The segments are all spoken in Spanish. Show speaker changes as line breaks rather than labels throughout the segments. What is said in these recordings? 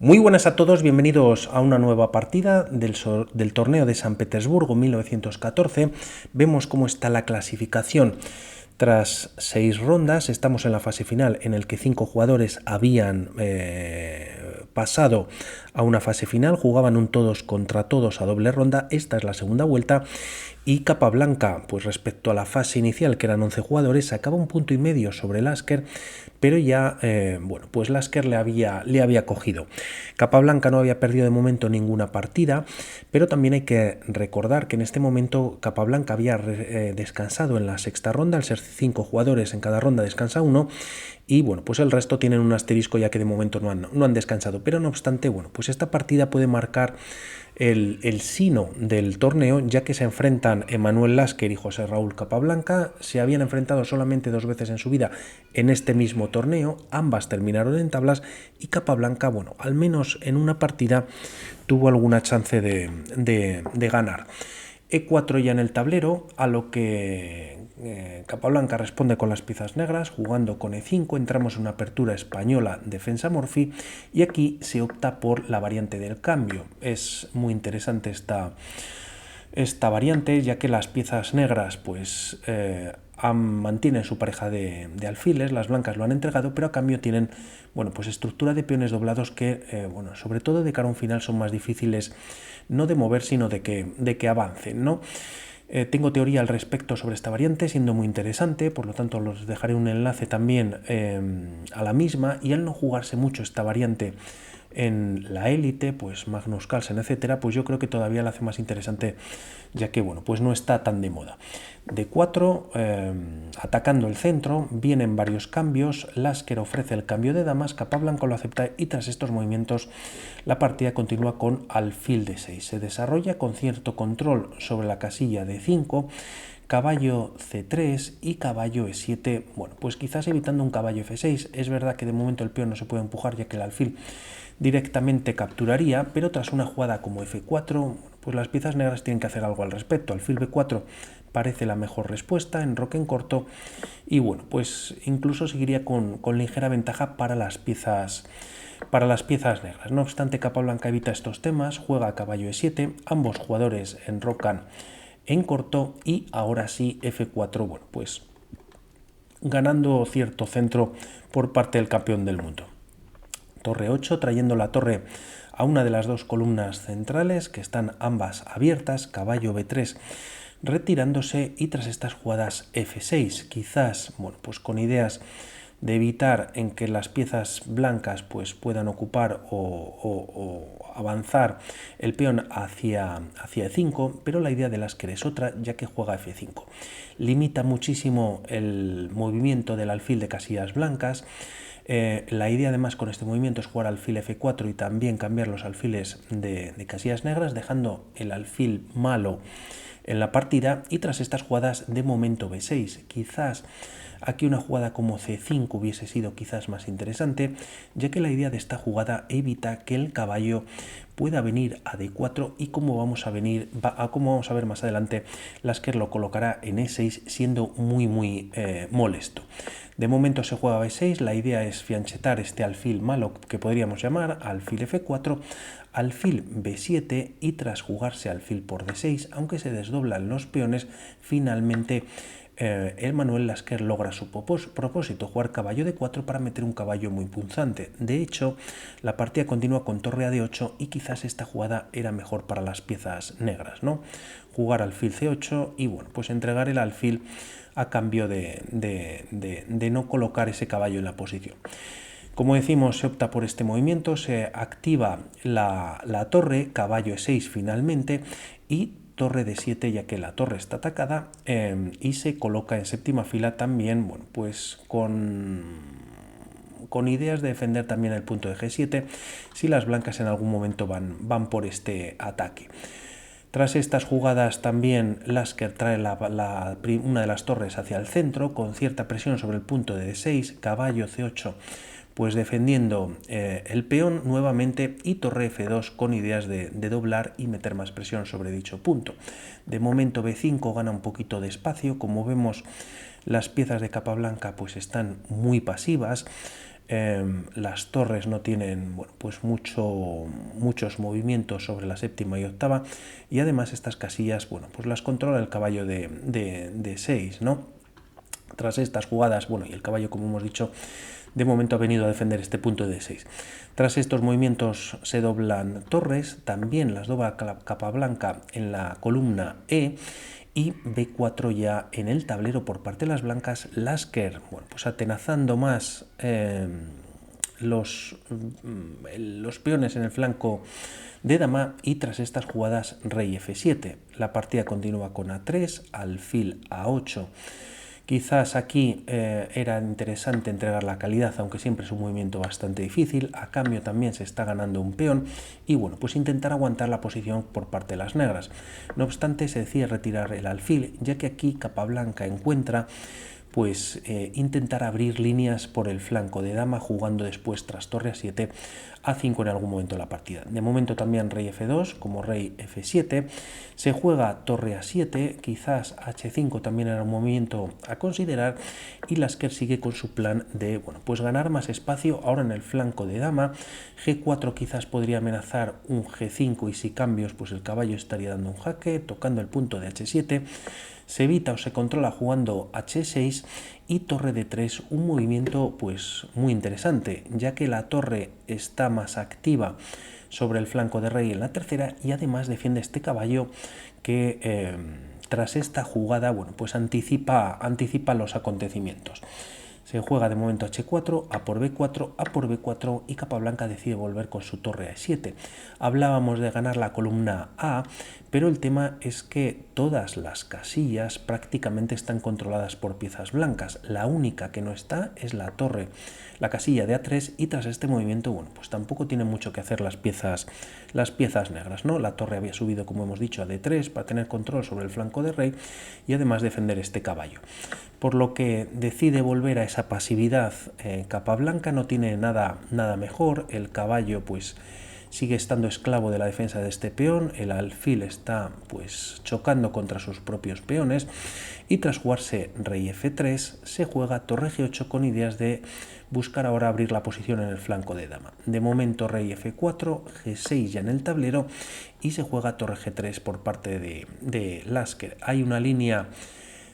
Muy buenas a todos, bienvenidos a una nueva partida del torneo de San Petersburgo 1914. Vemos cómo está la clasificación tras 6 rondas. Estamos en la fase final en el que 5 jugadores habían pasado a una fase final, jugaban un todos contra todos a doble ronda. Esta es la segunda vuelta y Capablanca, pues respecto a la fase inicial, que eran 11 jugadores, sacaba 1,5 puntos sobre Lasker, pero ya, bueno, pues Lasker le había cogido. Capablanca no había perdido de momento ninguna partida, pero también hay que recordar que en este momento Capablanca había descansado en la sexta ronda. Al ser 5 jugadores en cada ronda descansa uno, y bueno, pues el resto tienen un asterisco ya que de momento no han descansado. Pero no obstante, bueno, pues esta partida puede marcar el sino del torneo, ya que se enfrentan Emanuel Lasker y José Raúl Capablanca. Se habían enfrentado solamente 2 veces en su vida en este mismo torneo, ambas terminaron en tablas y Capablanca, bueno, al menos en una partida tuvo alguna chance de ganar. E4 ya en el tablero, a lo que Capablanca responde con las piezas negras, jugando con E5, entramos en una apertura española, defensa morfi, y aquí se opta por la variante del cambio. Es muy interesante esta variante, ya que las piezas negras pues mantienen su pareja de alfiles, las blancas lo han entregado, pero a cambio tienen, bueno, pues estructura de peones doblados que, bueno, sobre todo de cara a un final son más difíciles no de mover, sino de que avancen, ¿no? Tengo teoría al respecto sobre esta variante, siendo muy interesante, por lo tanto os dejaré un enlace también a la misma. Y al no jugarse mucho esta variante en la élite, pues Magnus Carlsen, etcétera, pues yo creo que todavía la hace más interesante, ya que, bueno, pues no está tan de moda. D4, atacando el centro, vienen varios cambios. Lasker ofrece el cambio de damas, Capablanca lo acepta, y tras estos movimientos la partida continúa con alfil D6. Se desarrolla con cierto control sobre la casilla D5, caballo C3 y caballo E7, bueno, pues quizás evitando un caballo F6. Es verdad que de momento el peón no se puede empujar, ya que el alfil directamente capturaría, pero tras una jugada como F4, pues las piezas negras tienen que hacer algo al respecto. Alfil B4 parece la mejor respuesta, enroque en corto, y bueno, pues incluso seguiría con ligera ventaja para las piezas negras. No obstante, Capablanca evita estos temas, juega a caballo E7, ambos jugadores enrocan en corto, y ahora sí F4, bueno, pues ganando cierto centro por parte del campeón del mundo. Torre 8, trayendo la torre a una de las dos columnas centrales, que están ambas abiertas, caballo B3 retirándose, y tras estas jugadas F6, quizás, bueno, pues con ideas de evitar en que las piezas blancas pues puedan ocupar o avanzar el peón hacia E5, pero la idea de Lasker es otra, ya que juega F5. Limita muchísimo el movimiento del alfil de casillas blancas. La idea además con este movimiento es jugar alfil F4 y también cambiar los alfiles de casillas negras, dejando el alfil malo en la partida. Y tras estas jugadas, de momento B6, quizás aquí una jugada como C5 hubiese sido quizás más interesante, ya que la idea de esta jugada evita que el caballo pueda venir a D4, y como vamos a ver más adelante, Lasker lo colocará en E6, siendo muy molesto. De momento se juega B6, la idea es fianchetar este alfil malo, que podríamos llamar alfil F4, alfil B7, y tras jugarse alfil por D6, aunque se desdoblan los peones, finalmente Emanuel Lasker logra su propósito, jugar caballo D4 para meter un caballo muy punzante. De hecho, la partida continúa con torre a D8, y quizás esta jugada era mejor para las piezas negras, ¿no? Jugar alfil C8 y, bueno, pues entregar el alfil a cambio de no colocar ese caballo en la posición. Como decimos, se opta por este movimiento, se activa la torre, caballo E6 finalmente, y torre D7, ya que la torre está atacada, y se coloca en séptima fila también, bueno, pues con ideas de defender también el punto de G7 si las blancas en algún momento van por este ataque. Tras estas jugadas también Lasker trae una de las torres hacia el centro, con cierta presión sobre el punto de D6, caballo C8 pues defendiendo el peón nuevamente, y torre F2 con ideas de doblar y meter más presión sobre dicho punto. De momento B5 gana un poquito de espacio, como vemos las piezas de Capablanca pues están muy pasivas. Las torres no tienen, bueno, pues muchos movimientos sobre la séptima y octava, y además estas casillas, bueno, pues las controla el caballo de 6, ¿no? Tras estas jugadas, bueno, y el caballo, como hemos dicho, de momento ha venido a defender este punto de 6. Tras estos movimientos se doblan torres, también las dobla Capablanca en la columna E, y B4 ya en el tablero por parte de las blancas. Lasker, bueno, pues atenazando más los peones en el flanco de dama, y tras estas jugadas rey F7. La partida continúa con A3, alfil A8. Quizás aquí era interesante entregar la calidad, aunque siempre es un movimiento bastante difícil. A cambio también se está ganando un peón y bueno, pues intentar aguantar la posición por parte de las negras. No obstante, se decide retirar el alfil, ya que aquí Capablanca encuentra pues intentar abrir líneas por el flanco de dama, jugando después tras torre A7, A5 en algún momento de la partida. De momento también rey F2 como rey F7, se juega torre A7, quizás H5 también era un movimiento a considerar, y Lasker sigue con su plan de, bueno, pues ganar más espacio ahora en el flanco de dama. G4 quizás podría amenazar un G5, y si cambios pues el caballo estaría dando un jaque, tocando el punto de H7. Se evita o se controla jugando H6 y torre D3, un movimiento pues muy interesante, ya que la torre está más activa sobre el flanco de rey en la tercera, y además defiende este caballo que tras esta jugada, bueno, pues anticipa los acontecimientos. Se juega de momento H4, A por B4, A por B4, y Capablanca decide volver con su torre A7. Hablábamos de ganar la columna A, pero el tema es que todas las casillas prácticamente están controladas por piezas blancas. La única que no está es la torre, la casilla de A3, y tras este movimiento, bueno, pues tampoco tienen mucho que hacer las piezas negras, ¿no? La torre había subido, como hemos dicho, a D3 para tener control sobre el flanco de rey y además defender este caballo. Por lo que decide volver a esa pasividad. Capablanca no tiene nada mejor, el caballo pues sigue estando esclavo de la defensa de este peón, el alfil está pues chocando contra sus propios peones, y tras jugarse rey F3 se juega torre G8 con ideas de buscar ahora abrir la posición en el flanco de dama. De momento rey F4, G6 ya en el tablero, y se juega torre G3 por parte de Lasker. Hay una línea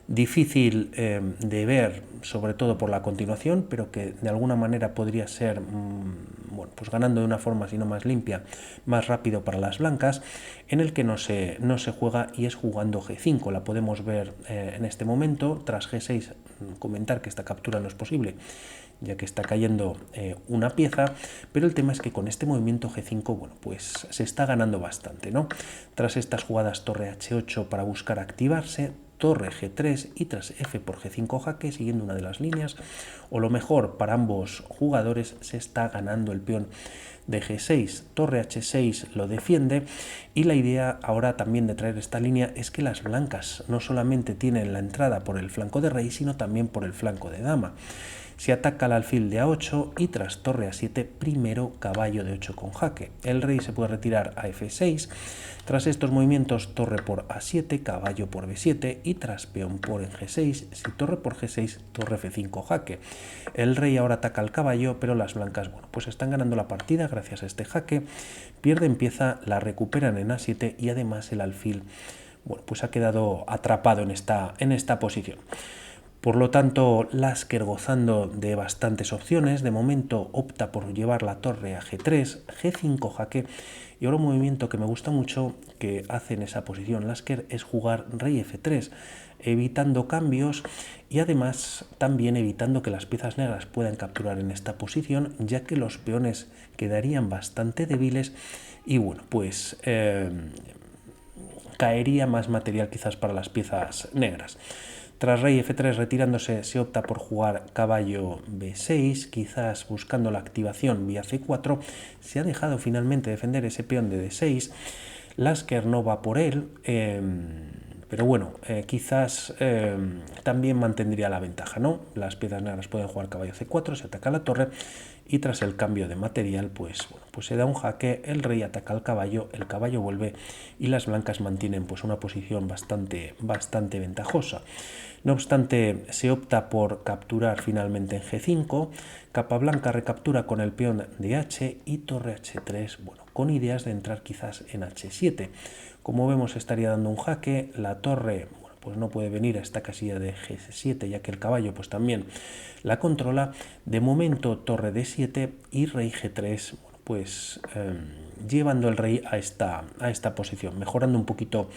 difícil de ver, sobre todo por la continuación, pero que de alguna manera podría ser bueno, pues ganando de una forma, si no más limpia, más rápido para las blancas, en el que no se juega, y es jugando G5. La podemos ver en este momento. Tras G6 comentar que esta captura no es posible, ya que está cayendo una pieza, pero el tema es que con este movimiento G5, bueno, pues se está ganando bastante, ¿no? Tras estas jugadas torre H8 para buscar activarse, torre G3 y tras F por G5 jaque, siguiendo una de las líneas, o lo mejor para ambos jugadores, se está ganando el peón de G6, torre H6 lo defiende, y la idea ahora también de traer esta línea es que las blancas no solamente tienen la entrada por el flanco de rey, sino también por el flanco de dama. Se ataca al alfil de A8 y tras torre A7, primero caballo de 8 con jaque. El rey se puede retirar a F6. Tras estos movimientos, torre por A7, caballo por B7 y tras peón por en G6. Si torre por G6, torre F5 jaque. El rey ahora ataca al caballo, pero las blancas, bueno, pues están ganando la partida gracias a este jaque. Pierden pieza, la recuperan en A7 y además el alfil, bueno, pues ha quedado atrapado en esta posición. Por lo tanto, Lasker gozando de bastantes opciones. De momento opta por llevar la torre a G3, G5 jaque, y ahora un movimiento que me gusta mucho que hace en esa posición Lasker es jugar rey F3, evitando cambios y además también evitando que las piezas negras puedan capturar en esta posición, ya que los peones quedarían bastante débiles y bueno, pues caería más material quizás para las piezas negras. Tras rey F3 retirándose, se opta por jugar caballo B6, quizás buscando la activación vía C4. Se ha dejado finalmente defender ese peón de D6. Lasker no va por él, pero bueno, quizás también mantendría la ventaja, ¿no? Las piezas negras pueden jugar caballo C4, se ataca la torre y tras el cambio de material pues, bueno, pues se da un jaque, el rey ataca al caballo, el caballo vuelve y las blancas mantienen pues una posición bastante ventajosa. No obstante, se opta por capturar finalmente en G5, Capablanca recaptura con el peón de H y torre H3, bueno, con ideas de entrar quizás en H7. Como vemos, estaría dando un jaque, la torre, bueno, pues no puede venir a esta casilla de G7, ya que el caballo pues también la controla. De momento, torre D7 y rey G3, bueno, pues llevando el rey a esta posición, mejorando un poquito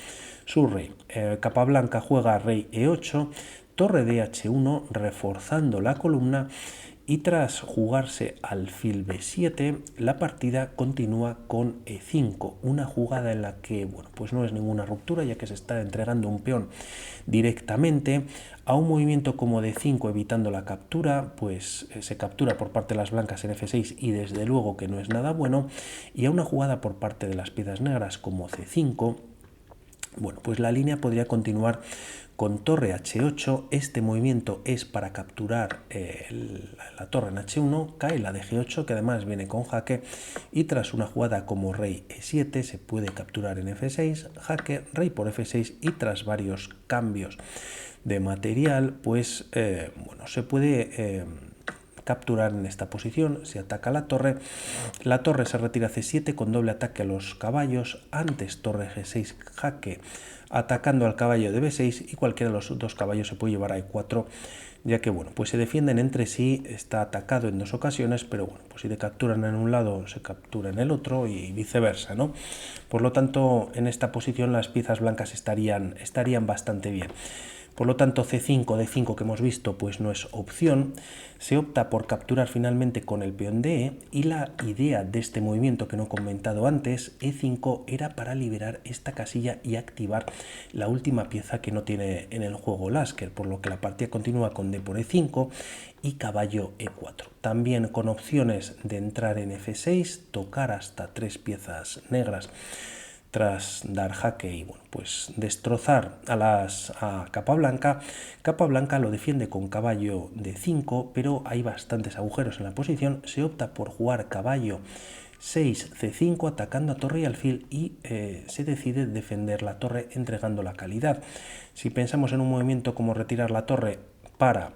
su rey. Capablanca juega rey E8, torre de H1, reforzando la columna, y tras jugarse alfil B7, la partida continúa con E5, una jugada en la que, bueno, pues no es ninguna ruptura, ya que se está entregando un peón directamente. A un movimiento como D5 evitando la captura, pues se captura por parte de las blancas en F6 y desde luego que no es nada bueno, y a una jugada por parte de las piezas negras como C5, bueno, pues la línea podría continuar con torre H8. Este movimiento es para capturar la torre en H1, cae la de G8, que además viene con jaque, y tras una jugada como rey E7 se puede capturar en F6, jaque, rey por F6, y tras varios cambios de material, pues bueno, se puede capturar en esta posición. Se ataca la torre se retira a C7 con doble ataque a los caballos, antes torre G6 jaque atacando al caballo de B6, y cualquiera de los dos caballos se puede llevar a E4, ya que bueno, pues se defienden entre sí, está atacado en dos ocasiones, pero bueno, pues si te capturan en un lado se captura en el otro y viceversa, ¿no? Por lo tanto, en esta posición las piezas blancas estarían bastante bien. Por lo tanto, C5, D5 que hemos visto, pues no es opción. Se opta por capturar finalmente con el peón de E, y la idea de este movimiento que no he comentado antes, E5, era para liberar esta casilla y activar la última pieza que no tiene en el juego Lasker, por lo que la partida continúa con D por E5 y caballo E4. También con opciones de entrar en F6, tocar hasta 3 piezas negras tras dar jaque y bueno, pues destrozar a Capablanca. Capablanca lo defiende con caballo de 5, pero hay bastantes agujeros en la posición. Se opta por jugar caballo 6 C5 atacando a torre y alfil, y se decide defender la torre entregando la calidad. Si pensamos en un movimiento como retirar la torre para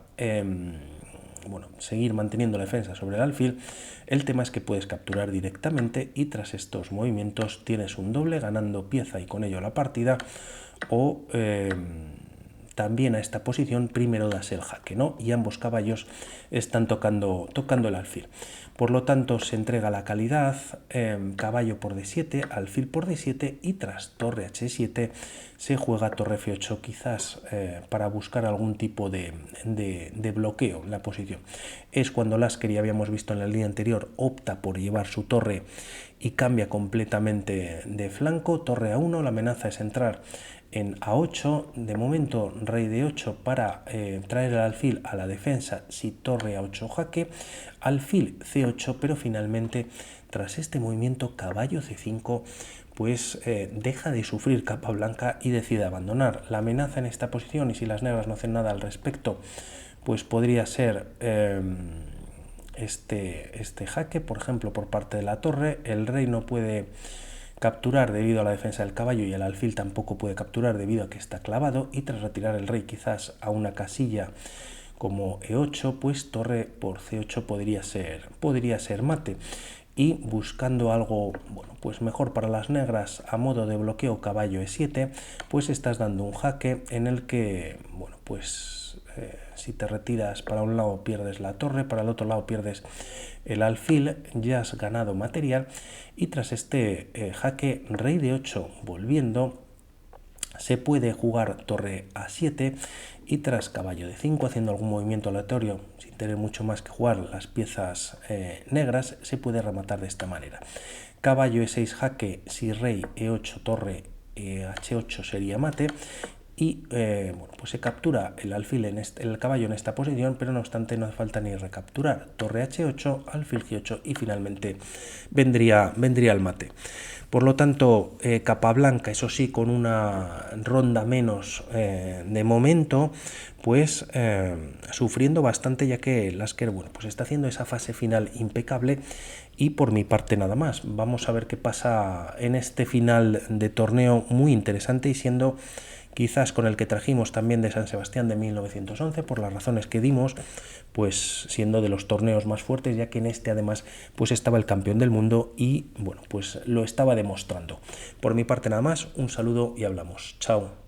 bueno, seguir manteniendo la defensa sobre el alfil, el tema es que puedes capturar directamente y tras estos movimientos tienes un doble ganando pieza y con ello la partida, o también a esta posición primero das el jaque, ¿no? Y ambos caballos están tocando el alfil. Por lo tanto, se entrega la calidad, caballo por D7, alfil por D7, y tras torre H7 se juega torre F8, quizás para buscar algún tipo de bloqueo en la posición. Es cuando Lasker, ya habíamos visto en la línea anterior, opta por llevar su torre y cambia completamente de flanco. Torre A1, la amenaza es entrar en A8, de momento rey D8 para traer el alfil a la defensa si torre A8 jaque, alfil C8, pero finalmente tras este movimiento caballo C5 pues deja de sufrir Capablanca y decide abandonar. La amenaza en esta posición, y si las negras no hacen nada al respecto, pues podría ser este jaque, por ejemplo, por parte de la torre. El rey no puede capturar debido a la defensa del caballo y el alfil tampoco puede capturar debido a que está clavado, y tras retirar el rey quizás a una casilla como E8, pues torre por C8 podría ser mate. Y buscando algo, bueno, pues mejor para las negras a modo de bloqueo caballo E7, pues estás dando un jaque en el que, bueno, pues si te retiras para un lado pierdes la torre, para el otro lado pierdes el alfil, ya has ganado material, y tras este jaque rey de 8 volviendo, se puede jugar torre A7 y tras caballo de 5 haciendo algún movimiento aleatorio sin tener mucho más que jugar las piezas negras, se puede rematar de esta manera. Caballo E6 jaque, si rey E8 torre H8 sería mate, y bueno, pues se captura el alfil el caballo en esta posición, pero no obstante no hace falta ni recapturar. Torre H8, alfil G8 y finalmente vendría el mate. Por lo tanto, capa blanca, eso sí, con una ronda menos de momento, pues sufriendo bastante, ya que Lasker, bueno, pues está haciendo esa fase final impecable. Y por mi parte nada más. Vamos a ver qué pasa en este final de torneo muy interesante y siendo quizás con el que trajimos también de San Sebastián de 1911, por las razones que dimos, pues siendo de los torneos más fuertes, ya que en este además pues estaba el campeón del mundo y bueno, pues lo estaba demostrando. Por mi parte nada más, un saludo y hablamos. Chao.